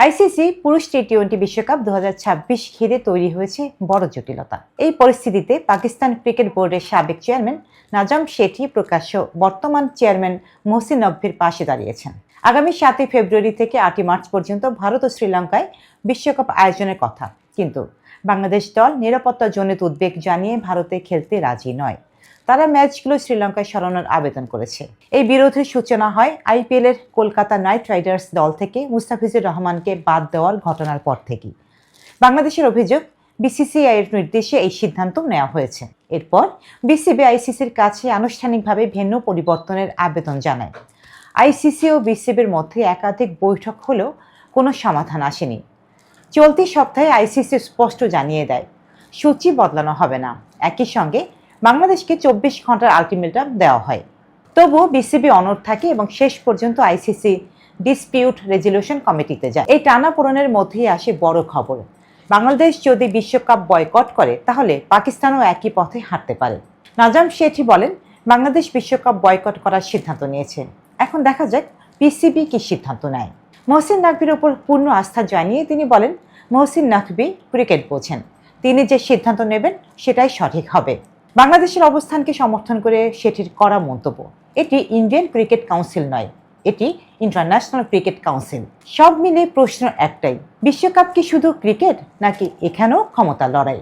ICC পুরুষ টি-20 বিশ্বকাপ 2026 ঘিরে তৈরি হয়েছে বড় জটিলতা। এই পরিস্থিতিতে পাকিস্তান ক্রিকেট বোর্ডের সাবেক চেয়ারম্যান নাজাম শেঠি প্রকাশ্য বর্তমান চেয়ারম্যান মহসিন নকভির পাশে দাঁড়িয়েছেন। আগামী 7 ফেব্রুয়ারি থেকে 8 মার্চ পর্যন্ত ভারত ও শ্রীলঙ্কায় বিশ্বকাপ আয়োজনের কথা, কিন্তু বাংলাদেশ দল নিরাপত্তাজনিত উদ্বেগ জানিয়ে ভারতে খেলতে রাজি নয়। তারা ম্যাচগুলো শ্রীলঙ্কায় সরানোর আবেদন করেছে। এই বিরোধের সূচনা হয় আইপিএলের কলকাতা নাইট রাইডার্স দল থেকে মুস্তাফিজুর রহমানকে বাদ দেওয়ার ঘটনার পর থেকেই। বাংলাদেশের অভিযোগ, বিসিসিআই এর নির্দেশে এই সিদ্ধান্ত নেওয়া হয়েছে। এরপর বিসিবি আইসিসির কাছে আনুষ্ঠানিকভাবে ভেন্যু পরিবর্তনের আবেদন জানায়। আইসিসি ও বিসিবির মধ্যে একাধিক বৈঠক হলেও কোনো সমাধান আসেনি। চলতি সপ্তাহে আইসিসি স্পষ্ট জানিয়ে দেয়, সূচি বদলানো হবে না। একই সঙ্গে বাংলাদেশকে 24 ঘন্টার আলটিমেটাম দেওয়া হয়। তবুও বিসিবি অনড় থাকে এবং শেষ পর্যন্ত আইসিসি ডিসপিউট রেজলিউশন কমিটিতে যায়। এই টানাপোড়েনের মধ্যেই আসে বড় খবর, বাংলাদেশ যদি বিশ্বকাপ বয়কট করে তাহলে পাকিস্তানও একই পথে হাঁটতে পারে। নাজাম শেঠি বলেন, বাংলাদেশ বিশ্বকাপ বয়কট করার সিদ্ধান্ত নিয়েছে, এখন দেখা যাক বিসিবি কি সিদ্ধান্ত নেয়। মহসিন নকভির উপর পূর্ণ আস্থা জানিয়ে তিনি বলেন, মহসিন নকভি ক্রিকেট বোঝেন, তিনি যে সিদ্ধান্ত নেবেন সেটাই সঠিক হবে। বাংলাদেশের অবস্থানকে সমর্থন করে শেঠির করা মন্তব্য, এটি ইন্ডিয়ান ক্রিকেট কাউন্সিল নয়, এটি ইন্টারন্যাশনাল ক্রিকেট কাউন্সিল। সব মিলে প্রশ্ন একটাই, বিশ্বকাপ কি শুধু ক্রিকেট নাকি এখানেও ক্ষমতা লড়াই?